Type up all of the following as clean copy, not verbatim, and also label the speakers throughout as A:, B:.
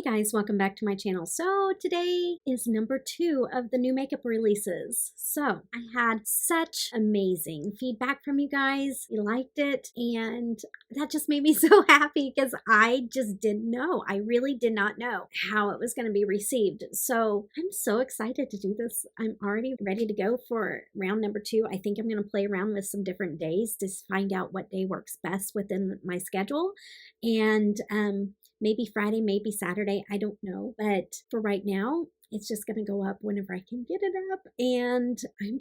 A: Hey guys, welcome back to my channel. So today is number 2 of the new makeup releases. So I had such amazing feedback from you guys. You liked it, and that just made me so happy because I just didn't know. I really did not know how it was going to be received. So I'm so excited to do this. I'm already ready to go for round number 2. I think I'm going to play around with some different days to find out what day works best within my schedule. And maybe Friday, maybe Saturday, I don't know. But for right now, it's just going to go up whenever I can get it up. And I'm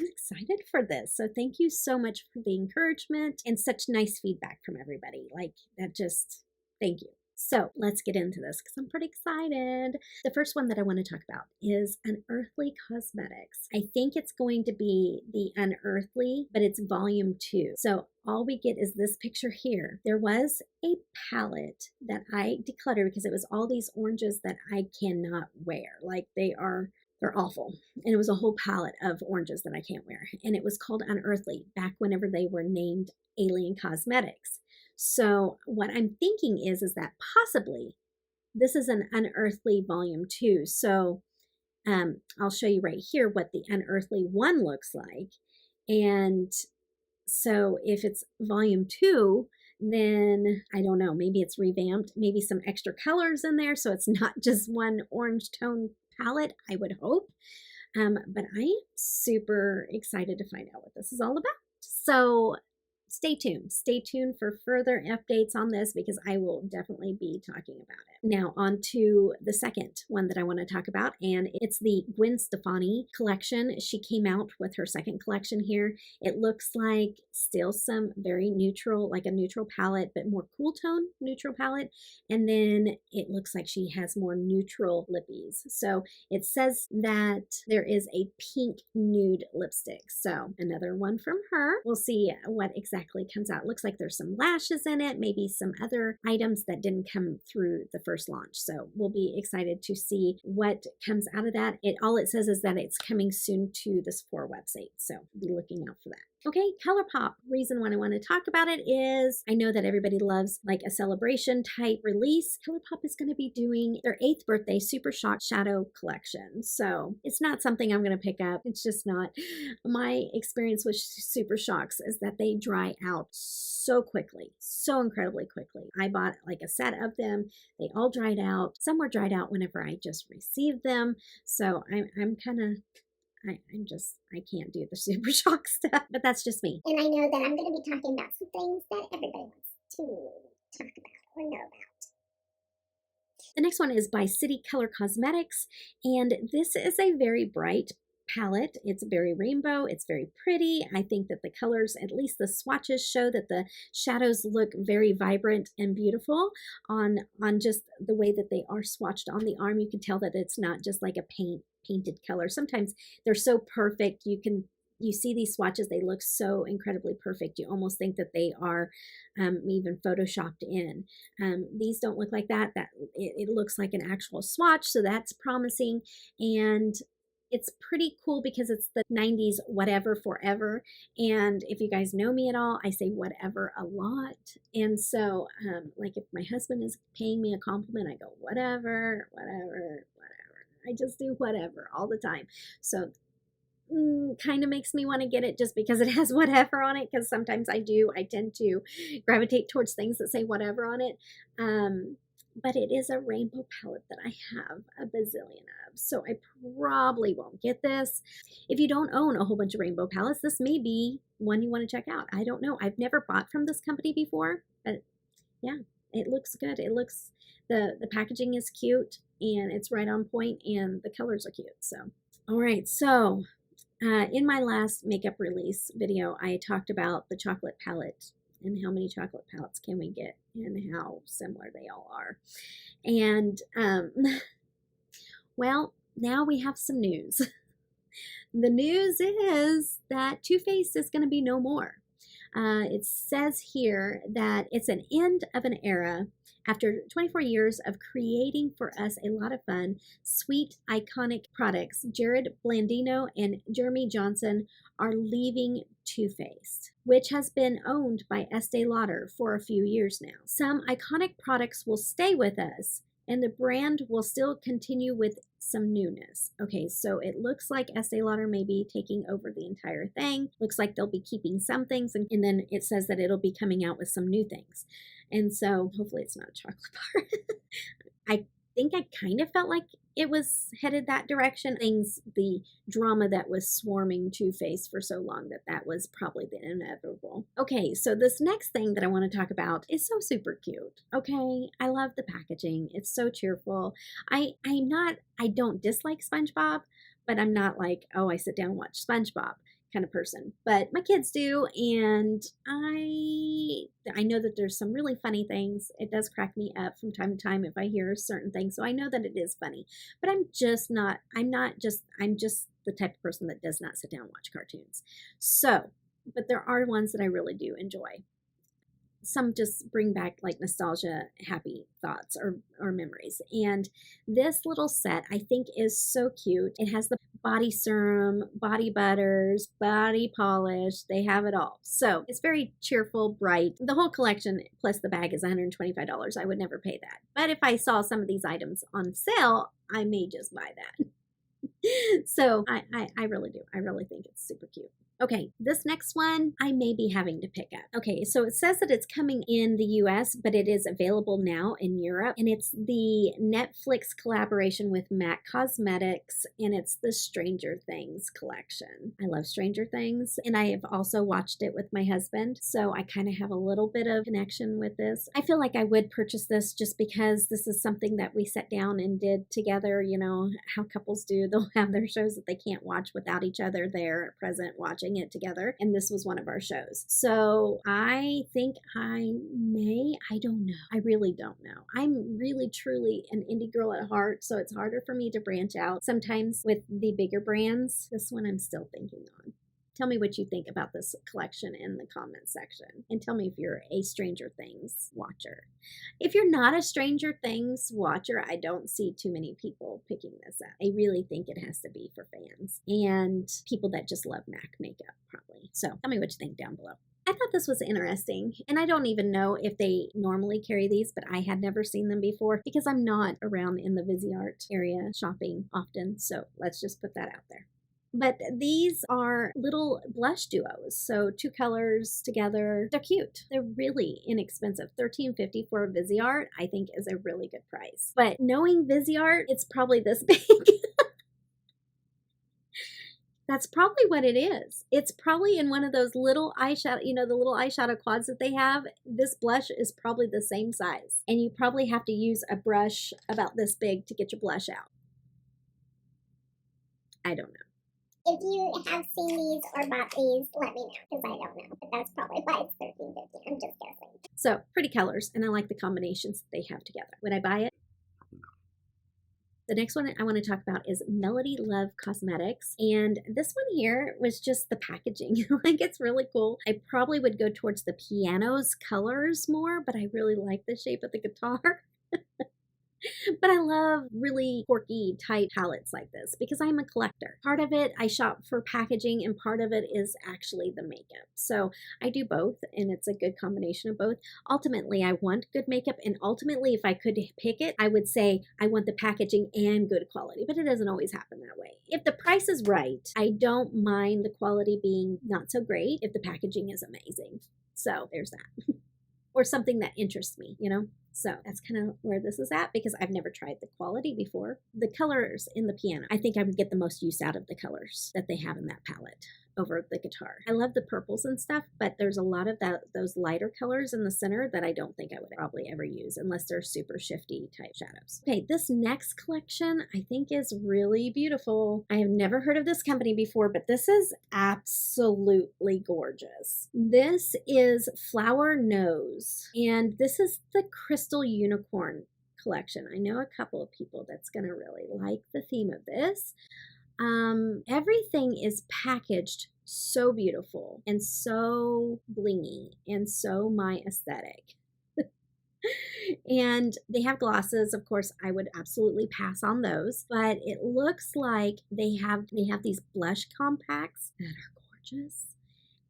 A: excited for this. So thank you so much for the encouragement and such nice feedback from everybody. Like that just, thank you. So let's get into this because I'm pretty excited. The first one that I want to talk about is Unearthly Cosmetics. I think it's going to be the Unearthly, but it's volume 2. So all we get is this picture here. There was a palette that I decluttered because it was all these oranges that I cannot wear. Like they're awful. And it was a whole palette of oranges that I can't wear. And it was called Unearthly back whenever they were named Alien Cosmetics. So what I'm thinking is that possibly this is an Unearthly volume 2. So I'll show you right here what the Unearthly 1 looks like. And so if it's volume 2, then I don't know, maybe it's revamped, maybe some extra colors in there. So it's not just one orange tone palette, I would hope. But I am super excited to find out what this is all about. So stay tuned. Stay tuned for further updates on this because I will definitely be talking about it. Now on to the second one that I want to talk about, and it's the Gwen Stefani collection. She came out with her second collection here. It looks like still some very neutral, like a neutral palette, but more cool tone neutral palette. And then it looks like she has more neutral lippies. So it says that there is a pink nude lipstick. So another one from her. We'll see what exactly comes out. Looks like there's some lashes in it, maybe some other items that didn't come through the first launch. So we'll be excited to see what comes out of that. All it says is that it's coming soon to the Sephora website. So be looking out for that. Okay, Colourpop. Reason why I want to talk about it is I know that everybody loves like a celebration type release. Colourpop is going to be doing their 8th birthday Super Shock Shadow collection. So it's not something I'm going to pick up. It's just not. My experience with Super Shocks is that they dry out so quickly, so incredibly quickly. I bought like a set of them. They all dried out. Some were dried out whenever I just received them. So I'm kind of I can't do the Super Shock stuff, but that's just me.
B: And I know that I'm going to be talking about some things that everybody wants to talk about or know about.
A: The next one is by City Color Cosmetics, and this is a very bright palette. It's very rainbow. It's very pretty. I think that the colors, at least the swatches, show that the shadows look very vibrant and beautiful on just the way that they are swatched on the arm. You can tell that it's not just like a painted color. Sometimes they're so perfect. You see these swatches, they look so incredibly perfect. You almost think that they are even photoshopped in. These don't look like that. It looks like an actual swatch, so that's promising. And it's pretty cool because it's the 90s whatever forever. And if you guys know me at all, I say whatever a lot. And so like if my husband is paying me a compliment, I go whatever, whatever, whatever. I just do whatever all the time. So kind of makes me want to get it just because it has whatever on it, because sometimes I tend to gravitate towards things that say whatever on it. But it is a rainbow palette that I have a bazillion of, so I probably won't get this. If you don't own a whole bunch of rainbow palettes, this may be one you want to check out. I don't know. I've never bought from this company before, but yeah, it looks good. It looks, the packaging is cute, and it's right on point, and the colors are cute. So, all right, so in my last makeup release video, I talked about the chocolate palette and how many chocolate palettes can we get and how similar they all are. And, well, now we have some news. The news is that Too Faced is going to be no more. It says here that it's an end of an era. After 24 years of creating for us a lot of fun, sweet, iconic products, Jared Blandino and Jeremy Johnson are leaving Too Faced, which has been owned by Estee Lauder for a few years now. Some iconic products will stay with us, and the brand will still continue with some newness. Okay, so it looks like Estee Lauder may be taking over the entire thing. Looks like they'll be keeping some things, and then it says that it'll be coming out with some new things. And so hopefully it's not a chocolate bar. I think I kind of felt like it was headed that direction. The drama that was swarming Too Faced for so long, that was probably the inevitable. Okay, so this next thing that I want to talk about is so super cute. Okay, I love the packaging. It's so cheerful. I don't dislike SpongeBob, but I'm not like, oh, I sit down and watch SpongeBob kind of person, but my kids do, and I know that there's some really funny things. It does crack me up from time to time if I hear certain things, so I know that it is funny, but I'm just the type of person that does not sit down and watch cartoons. So, but there are ones that I really do enjoy. Some just bring back like nostalgia, happy thoughts or memories. And this little set I think is so cute. It has the body serum, body butters, body polish. They have it all. So it's very cheerful, bright. The whole collection plus the bag is $125. I would never pay that. But if I saw some of these items on sale, I may just buy that. So I really do. I really think it's super cute. Okay, this next one I may be having to pick up. Okay, so it says that it's coming in the US, but it is available now in Europe. And it's the Netflix collaboration with MAC Cosmetics, and it's the Stranger Things collection. I love Stranger Things, and I have also watched it with my husband, so I kind of have a little bit of connection with this. I feel like I would purchase this just because this is something that we sat down and did together. You know how couples do. They'll have their shows that they can't watch without each other there present watching it together, and this was one of our shows. So I think I don't know. I really don't know. I'm really truly an indie girl at heart, so it's harder for me to branch out sometimes with the bigger brands. This one I'm still thinking on. Tell me what you think about this collection in the comments section. And tell me if you're a Stranger Things watcher. If you're not a Stranger Things watcher, I don't see too many people picking this up. I really think it has to be for fans and people that just love MAC makeup, probably. So tell me what you think down below. I thought this was interesting, and I don't even know if they normally carry these, but I had never seen them before because I'm not around in the Viseart area shopping often. So let's just put that out there. But these are little blush duos, so 2 colors together. They're cute. They're really inexpensive. $13.50 for a Viseart, I think, is a really good price. But knowing Viseart, it's probably this big. That's probably what it is. It's probably in one of those little eyeshadow, the little eyeshadow quads that they have. This blush is probably the same size. And you probably have to use a brush about this big to get your blush out. I don't know.
B: If you have seen these or bought these, let me know, because I don't know. But that's probably why it's $13.50. I'm just guessing.
A: So, pretty colors, and I like the combinations that they have together. Would I buy it? The next one I want to talk about is Relove Cosmetics. And this one here was just the packaging. Like, it's really cool. I probably would go towards the piano's colors more, but I really like the shape of the guitar. But I love really quirky type palettes like this because I'm a collector. Part of it I shop for packaging, and part of it is actually the makeup. So I do both, and it's a good combination of both. Ultimately, I want good makeup, and ultimately, if I could pick it, I would say I want the packaging and good quality, but it doesn't always happen that way. If the price is right, I don't mind the quality being not so great if the packaging is amazing. So there's that. Or something that interests me, So that's kind of where this is at because I've never tried the quality before. The colors in the piano, I think I would get the most use out of the colors that they have in that palette over the guitar. I love the purples and stuff, but there's a lot of those lighter colors in the center that I don't think I would probably ever use unless they're super shifty type shadows. Okay, this next collection I think is really beautiful. I have never heard of this company before, but this is absolutely gorgeous. This is Flower Nose, and this is the Crystal Unicorn collection. I know a couple of people that's going to really like the theme of this. Everything is packaged so beautiful and so blingy and so my aesthetic. And they have glosses. Of course, I would absolutely pass on those, but it looks like they have these blush compacts that are gorgeous.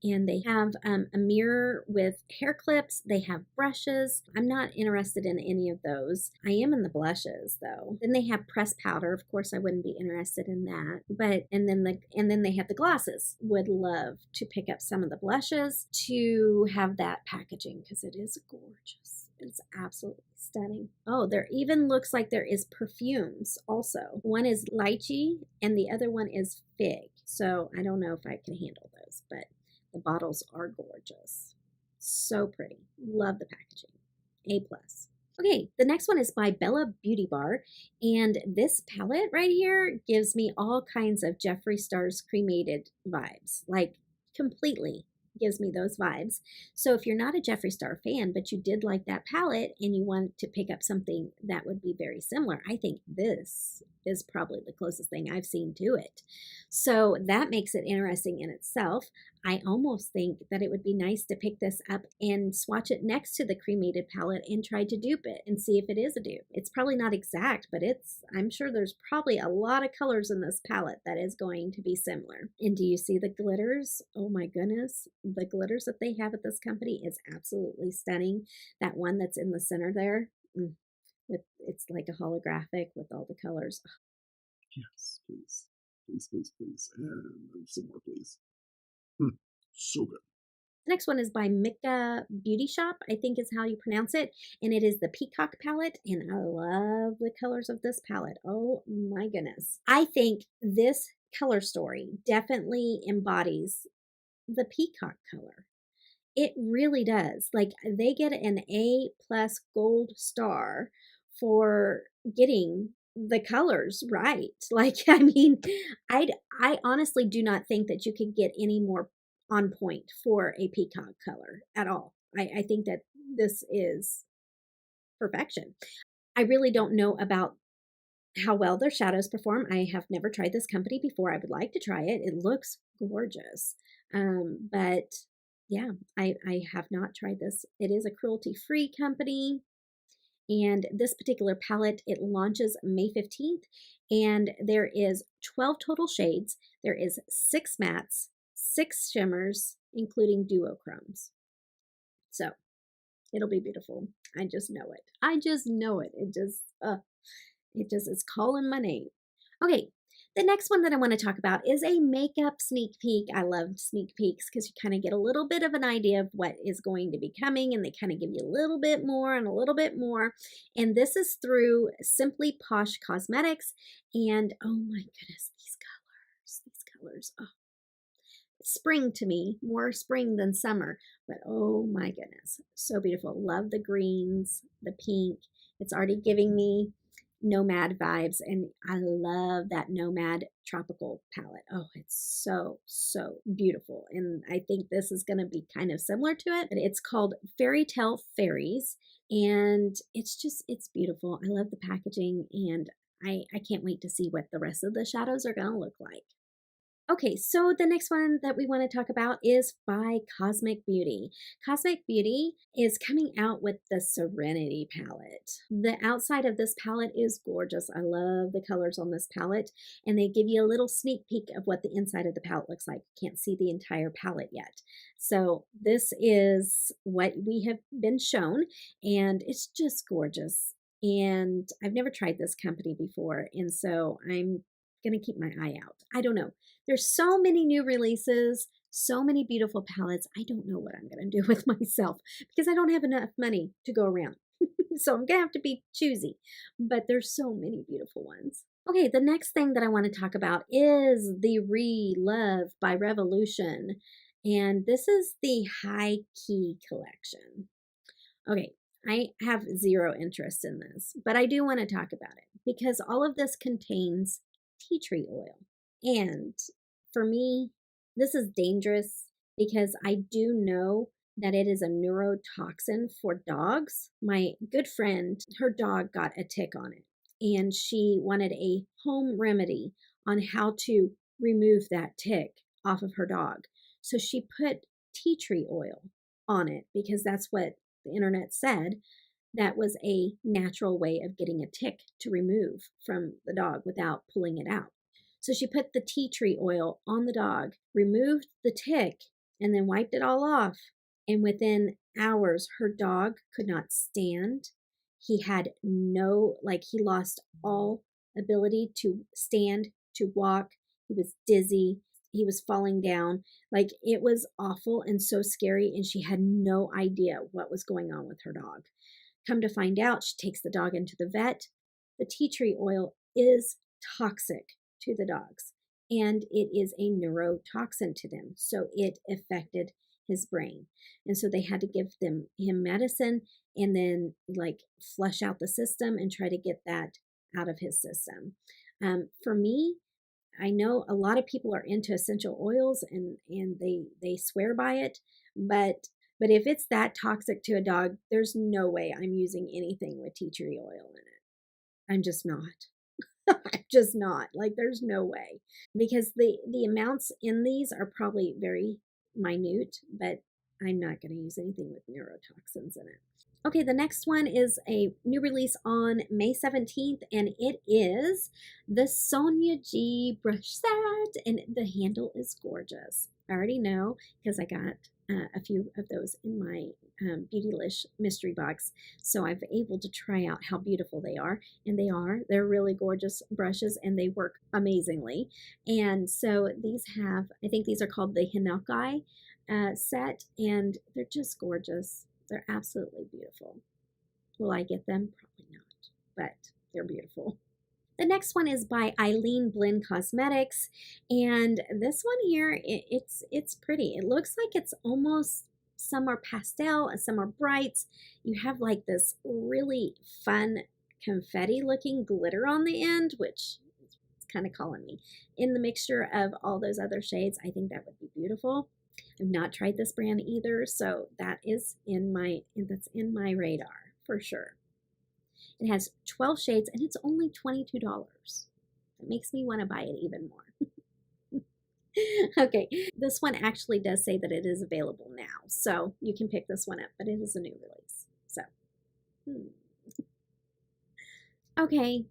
A: and they have a mirror with hair clips. They have brushes. I'm not interested in any of those. I am in the blushes though. Then they have pressed powder. Of course, I wouldn't be interested in that. But and then they have the glosses. Would love to pick up some of the blushes to have that packaging because it is gorgeous. It's absolutely stunning. Oh, there even looks like there is perfumes also. One is lychee and the other one is fig. So I don't know if I can handle those, but the bottles are gorgeous. So pretty. Love the packaging. A+. Okay, the next one is by Beaute Bar, and this palette right here gives me all kinds of Jeffree Star's cremated vibes, like completely gives me those vibes. So if you're not a Jeffree Star fan, but you did like that palette and you want to pick up something that would be very similar, I think this is probably the closest thing I've seen to it. So that makes it interesting in itself. I almost think that it would be nice to pick this up and swatch it next to the cremated palette and try to dupe it and see if it is a dupe. It's probably not exact, but I'm sure there's probably a lot of colors in this palette that is going to be similar. And do you see the glitters? Oh my goodness. The glitters that they have at this company is absolutely stunning. That one that's in the center there, it's like a holographic with all the colors.
C: Yes, please. Please, please, please. And some more, please. So good.
A: The next one is by Mikka Beauty Shop, I think is how you pronounce it. And it is the Peacock palette. And I love the colors of this palette. Oh my goodness. I think this color story definitely embodies the peacock color. It really does. Like they get an A+ gold star for getting the colors right. Like, I mean, I honestly do not think that you could get any more on point for a peacock color at all. I think that this is perfection. I really don't know about how well their shadows perform. I have never tried this company before. I would like to try it. It looks gorgeous. But yeah, I have not tried this. It is a cruelty-free company. And this particular palette, it launches May 15th. And there is 12 total shades. There is 6 mattes, 6 shimmers, including duochromes. So it'll be beautiful. I just know it. I just know it. It just is calling my name. Okay, the next one that I want to talk about is a makeup sneak peek. I love sneak peeks because you kind of get a little bit of an idea of what is going to be coming, and they kind of give you a little bit more and a little bit more. And this is through Simply Posh Cosmetics. And oh my goodness, these colors. Oh, spring to me, more spring than summer, but oh my goodness, so beautiful. Love the greens, the pink. It's already giving me nomad vibes, and I love that nomad tropical palette. Oh, it's so beautiful, and I think this is going to be kind of similar to it, but it's called Fairy Tale Fairies, and it's beautiful. I love the packaging, and I can't wait to see what the rest of the shadows are going to look like. Okay, so the next one that we want to talk about is by Cosmic Beauty. Cosmic Beauty is coming out with the Serenity palette. The outside of this palette is gorgeous. I love the colors on this palette, and they give you a little sneak peek of what the inside of the palette looks like. You can't see the entire palette yet. So this is what we have been shown, and it's just gorgeous. And I've never tried this company before, and so I'm going to keep my eye out. I don't know. There's so many new releases, so many beautiful palettes. I don't know what I'm going to do with myself because I don't have enough money to go around. So I'm going to have to be choosy, but there's so many beautiful ones. Okay, the next thing that I want to talk about is the Relove by Revolution. And this is the High Key collection. Okay, I have zero interest in this, but I do want to talk about it because all of this contains tea tree oil. And for me, this is dangerous because I do know that it is a neurotoxin for dogs. My good friend, her dog got a tick on it, and she wanted a home remedy on how to remove that tick off of her dog. So she put tea tree oil on it because that's what the internet said. That was a natural way of getting a tick to remove from the dog without pulling it out. So she put the tea tree oil on the dog, removed the tick, and then wiped it all off. And within hours, her dog could not stand. He had he lost all ability to stand, to walk. He was dizzy. He was falling down. Like, it was awful and so scary, and she had no idea what was going on with her dog. Come to find out, she takes the dog into the vet. The tea tree oil is toxic to the dogs, and it is a neurotoxin to them. So it affected his brain. And so they had to give him medicine and then flush out the system and try to get that out of his system. For me, I know a lot of people are into essential oils and they swear by it, but if it's that toxic to a dog, there's no way I'm using anything with tea tree oil in it. I'm just not. I'm just not. There's no way. Because the amounts in these are probably very minute, but I'm not going to use anything with neurotoxins in it. Okay, the next one is a new release on May 17th, and it is the Sonia G brush set, and the handle is gorgeous. I already know because I got a few of those in my Beautylish mystery box, so I've been able to try out how beautiful they are, and they're really gorgeous brushes, and they work amazingly. And so these I think these are called the Eunique set, and they're just gorgeous. They're absolutely beautiful. Will I get them? Probably not, but they're beautiful. The next one is by Eileen Blend Cosmetics, and this one here, it's pretty. It looks like it's almost, some are pastel and some are brights. You have this really fun confetti looking glitter on the end, which is kind of calling me. In the mixture of all those other shades, I think that would be beautiful. I've not tried this brand either, so that's in my radar for sure. It has 12 shades and it's only $22. That makes me want to buy it even more. Okay, this one actually does say that it is available now, so you can pick this one up, but it is a new release. So, okay,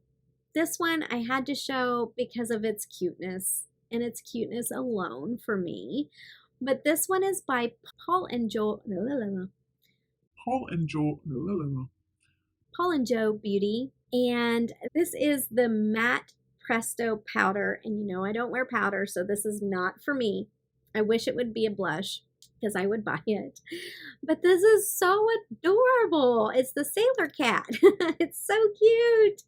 A: this one I had to show because of its cuteness, and its cuteness alone for me. But this one is by Paul and Joe Beauty, and this is the matte Presto powder. And you know I don't wear powder, so this is not for me. I wish it would be a blush because I would buy it. But this is so adorable. It's the sailor cat. It's so cute.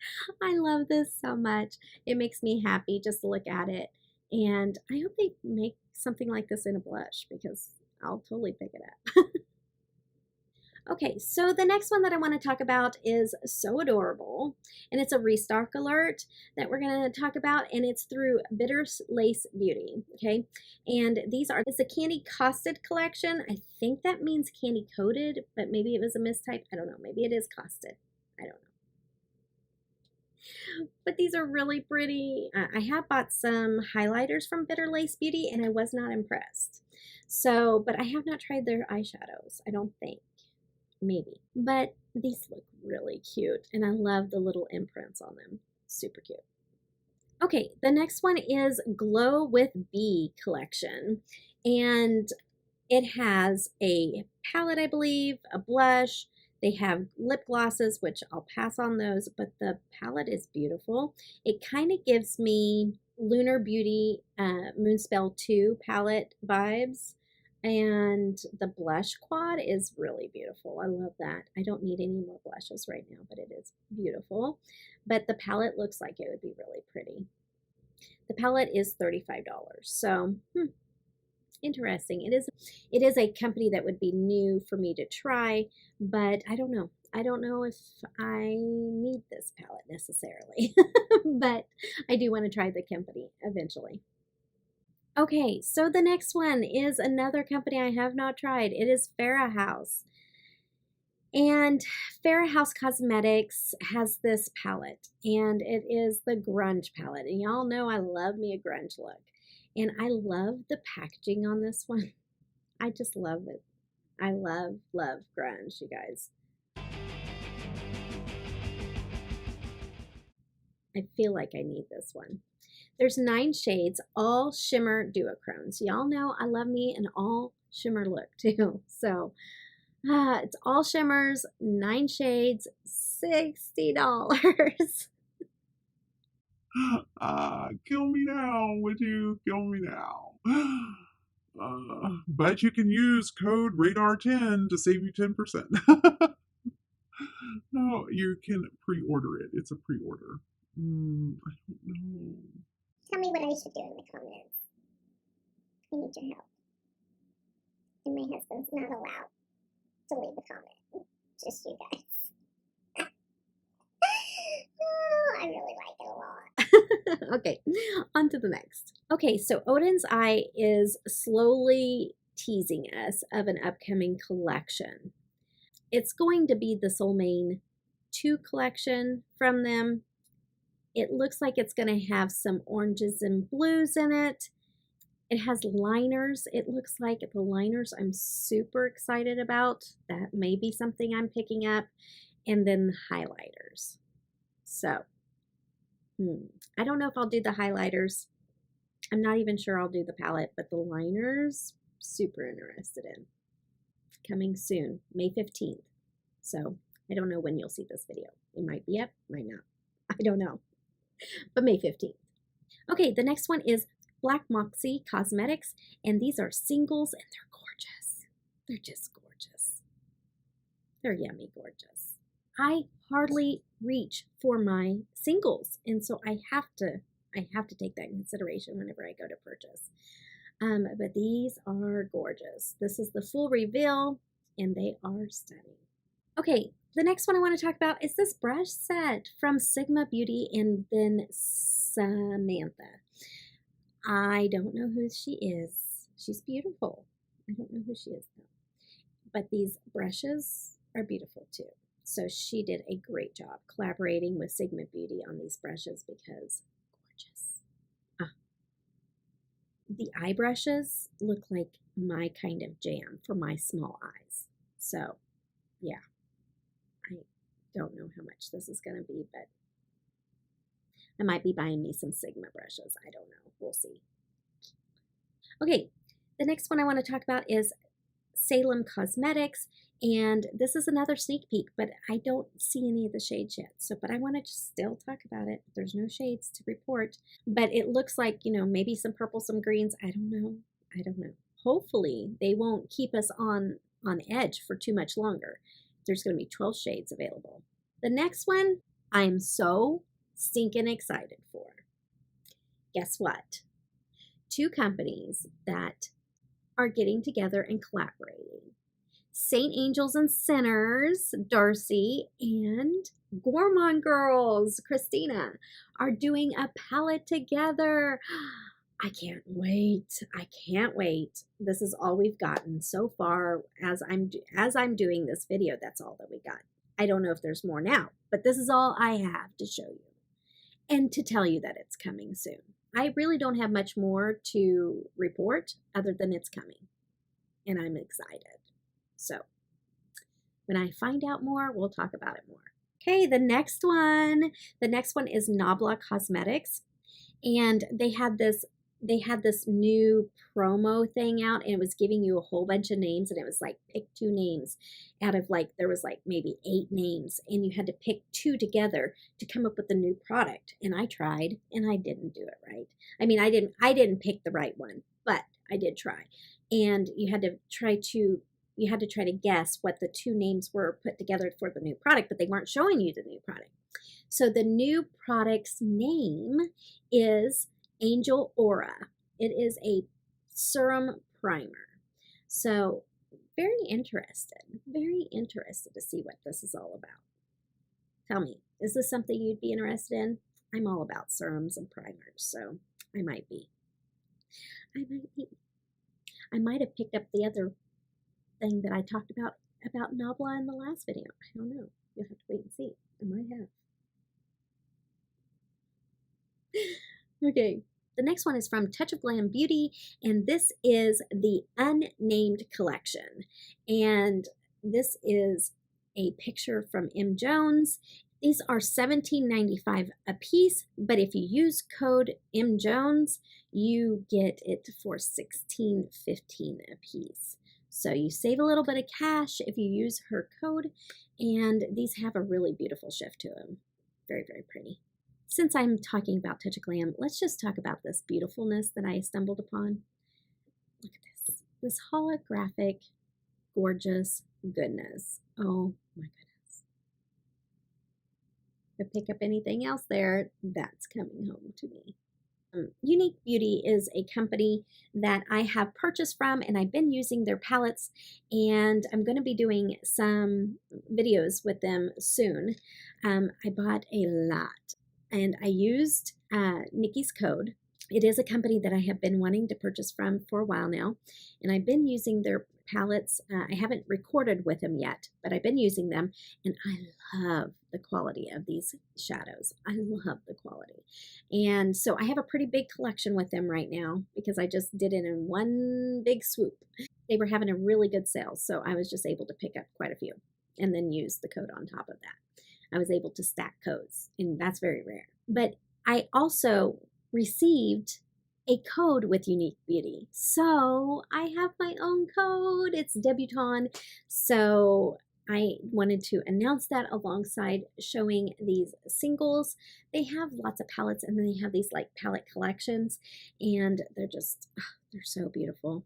A: I love this so much. It makes me happy just to look at it. And I hope they make something like this in a blush because I'll totally pick it up. Okay, so the next one that I want to talk about is so adorable, and it's a restock alert that we're going to talk about, and it's through Bitter Lace Beauty, okay? And it's a candy costed collection. I think that means candy coated, but maybe it was a mistype. I don't know. Maybe it is costed. I don't know. But these are really pretty. I have bought some highlighters from Bitter Lace Beauty, and I was not impressed. So, but I have not tried their eyeshadows, I don't think. Maybe. But these look really cute, and I love the little imprints on them. Super cute. Okay, the next one is Glow with Bee collection, and it has a palette, I believe, a blush. They have lip glosses, which I'll pass on those, but the palette is beautiful. It kind of gives me Lunar Beauty Moonspell 2 palette vibes. And the blush quad is really beautiful. I love that. I don't need any more blushes right now, but it is beautiful. But the palette looks like it would be really pretty. The palette is $35. So, interesting. It is a company that would be new for me to try, but I don't know. I don't know if I need this palette necessarily, but I do want to try the company eventually. Okay, so the next one is another company I have not tried. It is Fairhouse. And Fairhouse Cosmetics has this palette, and it is the grunge palette. And y'all know I love me a grunge look. And I love the packaging on this one. I just love it. I love grunge, you guys. I feel like I need this one. There's 9 shades, all shimmer duochromes. Y'all know I love me an all shimmer look too. So it's all shimmers, 9 shades, $60.
C: Kill me now, would you? Kill me now. But you can use code RADAR10 to save you 10%. No, you can pre-order it. It's a pre-order. I don't know.
B: Tell me what I should do in the comments. I need your help. And my husband's not allowed to leave a comment. Just you guys. Oh, I really like it a lot.
A: Okay, on to the next. Okay, so Odens Eye is slowly teasing us of an upcoming collection. It's going to be the Soulmane 2 collection from them. It looks like it's going to have some oranges and blues in it. It has liners. It looks like the liners I'm super excited about. That may be something I'm picking up. And then the highlighters. So, I don't know if I'll do the highlighters. I'm not even sure I'll do the palette, but the liners, super interested in. Coming soon, May 15th. So, I don't know when you'll see this video. It might be up, might not. I don't know. But May 15th. Okay, the next one is Black Moxy Cosmetics, and these are singles, and they're gorgeous. They're just gorgeous. They're yummy gorgeous. I hardly reach for my singles, and so I have to take that in consideration whenever I go to purchase. But these are gorgeous. This is the full reveal, and they are stunning. Okay, the next one I want to talk about is this brush set from Sigma Beauty and then Samantha. I don't know who she is. She's beautiful. I don't know who she is though. But these brushes are beautiful too. So she did a great job collaborating with Sigma Beauty on these brushes because gorgeous. The eye brushes look like my kind of jam for my small eyes. So yeah, I don't know how much this is going to be, but I might be buying me some Sigma brushes. I don't know. We'll see. Okay, the next one I want to talk about is Salem Cosmetics, and this is another sneak peek, but I don't see any of the shades yet. So, but I want to just still talk about it. There's no shades to report, but it looks like, you know, maybe some purple, some greens. I don't know. I don't know. Hopefully they won't keep us on edge for too much longer. There's going to be 12 shades available. The next one I'm so stinking excited for. Guess what? 2 companies that are getting together and collaborating. Saint Angels and Sinners, Darcy, and Gourmand Girls, Christina, are doing a palette together. I can't wait. I can't wait. This is all we've gotten so far. As I'm doing this video, that's all that we got. I don't know if there's more now, but this is all I have to show you and to tell you that it's coming soon. I really don't have much more to report other than it's coming, and I'm excited. So when I find out more, we'll talk about it more. Okay, the next one is Nabla Cosmetics, and they had this new promo thing out, and it was giving you a whole bunch of names, and it was like pick 2 names out of like, there was like maybe 8 names, and you had to pick 2 together to come up with a new product. And I tried, and I didn't do it right. I mean, I didn't pick the right one, but I did try. And you had to try to guess what the 2 names were put together for the new product, but they weren't showing you the new product. So the new product's name is Angel Aura. It is a serum primer. So very interested to see what this is all about. Tell me, is this something you'd be interested in? I'm all about serums and primers, so I might be. I might have picked up the other thing that I talked about Nabla in the last video. I don't know. You'll have to wait and see. I might have. Okay, the next one is from Touch of Glam Beauty, and this is the Unnamed Collection. And this is a picture from M. Jones. These are $17.95 a piece, but if you use code M. Jones, you get it for $16.15 a piece. So you save a little bit of cash if you use her code, and these have a really beautiful shift to them. Very, very pretty. Since I'm talking about Touch of Glam, let's just talk about this beautifulness that I stumbled upon. Look at this. This holographic, gorgeous goodness. Oh my goodness. If I pick up anything else there, that's coming home to me. Unearthly Beauty is a company that I have purchased from, and I've been using their palettes, and I'm going to be doing some videos with them soon. I bought a lot, and I used Nikkis Code. It is a company that I have been wanting to purchase from for a while now, and I've been using their palettes. I haven't recorded with them yet, but I've been using them, and I love the quality of these shadows. I love the quality. And so I have a pretty big collection with them right now because I just did it in one big swoop. They were having a really good sale, so I was just able to pick up quite a few and then use the code on top of that. I was able to stack codes, and that's very rare. But I also received a code with Unearthly Beauty. So I have my own code. It's Debutawn. So I wanted to announce that alongside showing these singles. They have lots of palettes, and then they have these like palette collections, and they're just, they're so beautiful.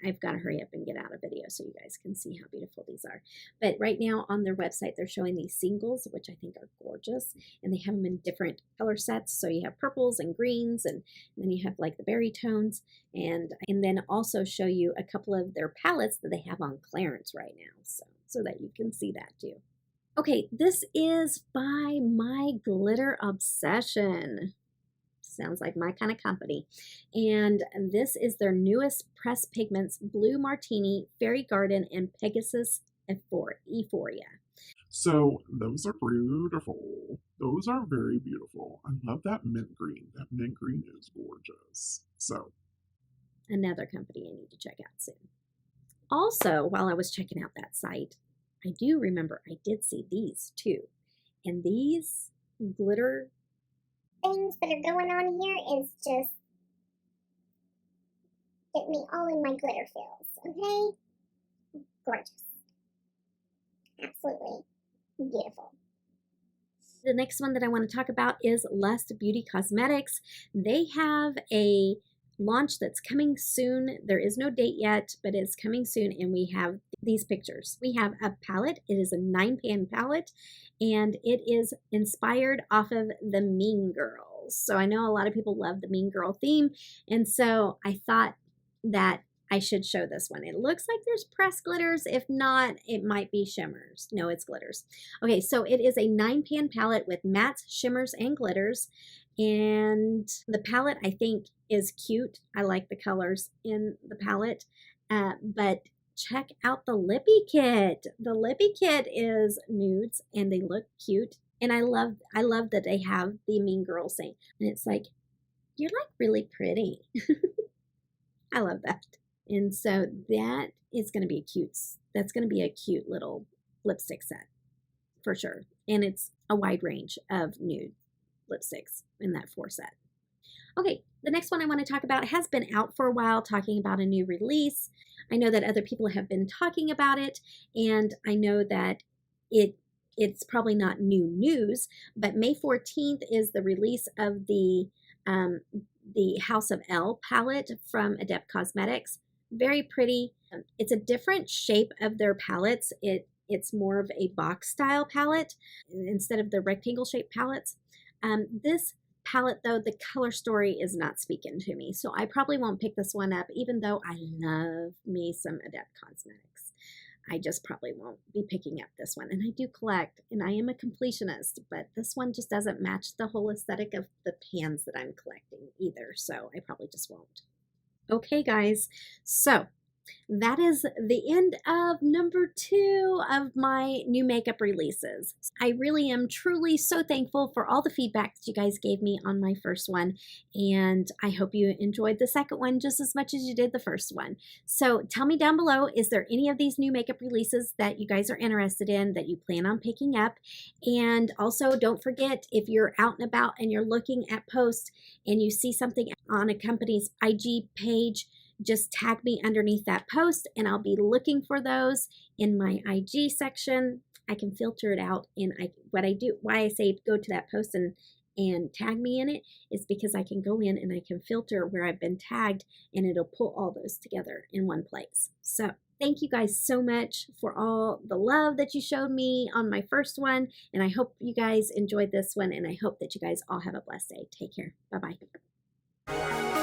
A: I've got to hurry up and get out a video so you guys can see how beautiful these are. But right now on their website, they're showing these singles, which I think are gorgeous. And they have them in different color sets. So you have purples and greens, and then you have like the berry tones. And then also show you a couple of their palettes that they have on clearance right now. So that you can see that too. Okay, this is by My Glitter Obsession. Sounds like my kind of company. And this is their newest pressed pigments, Blue Martini, Fairy Garden, and Pegasus Euphoria.
C: So those are beautiful. Those are very beautiful. I love that mint green. That mint green is gorgeous. So
A: another company I need to check out soon. Also, while I was checking out that site, I do remember I did see these too. And these glitter
B: things that are going on here is just get me all in my glitter feels, okay? Gorgeous. Absolutely beautiful.
A: The next one that I want to talk about is Beaute Cosmetics. They have a launch that's coming soon. There is no date yet, but it's coming soon, and we have these pictures. We have a palette. It is a 9-pan palette, and it is inspired off of the Mean Girls. So I know a lot of people love the Mean Girl theme, and so I thought that I should show this one. It looks like there's pressed glitters. If not, it might be shimmers. No, it's glitters. Okay, so it is a 9-pan palette with mattes, shimmers, and glitters. And the palette, I think, is cute. I like the colors in the palette. But check out the lippy kit. The lippy kit is nudes, and they look cute. And I love that they have the Mean Girl saying, and it's like, you're like really pretty. I love that. And so that is going to be that's going to be a cute little lipstick set for sure. And it's a wide range of nude lipsticks in that 4 set. Okay, the next one I want to talk about has been out for a while, talking about a new release. I know that other people have been talking about it, and I know that it's probably not new news, but May 14th is the release of the House of L palette from Adept Cosmetics. Very pretty. It's a different shape of their palettes. It's more of a box style palette instead of the rectangle shaped palettes. This palette, though, the color story is not speaking to me, so I probably won't pick this one up, even though I love me some Adept Cosmetics. I just probably won't be picking up this one. And I do collect, and I am a completionist, but this one just doesn't match the whole aesthetic of the pans that I'm collecting either, so I probably just won't. Okay, guys, so that is the end of number 2 of my new makeup releases. I really am truly so thankful for all the feedback that you guys gave me on my first one, and I hope you enjoyed the second one just as much as you did the first one. So tell me down below, is there any of these new makeup releases that you guys are interested in that you plan on picking up? And also, don't forget, if you're out and about and you're looking at posts and you see something on a company's IG page, just tag me underneath that post and I'll be looking for those in my IG section. I can filter it out, and why I say go to that post and tag me in it is because I can go in and I can filter where I've been tagged, and it'll pull all those together in one place. So thank you guys so much for all the love that you showed me on my first one, and I hope you guys enjoyed this one, and I hope that you guys all have a blessed day. Take care. Bye-bye.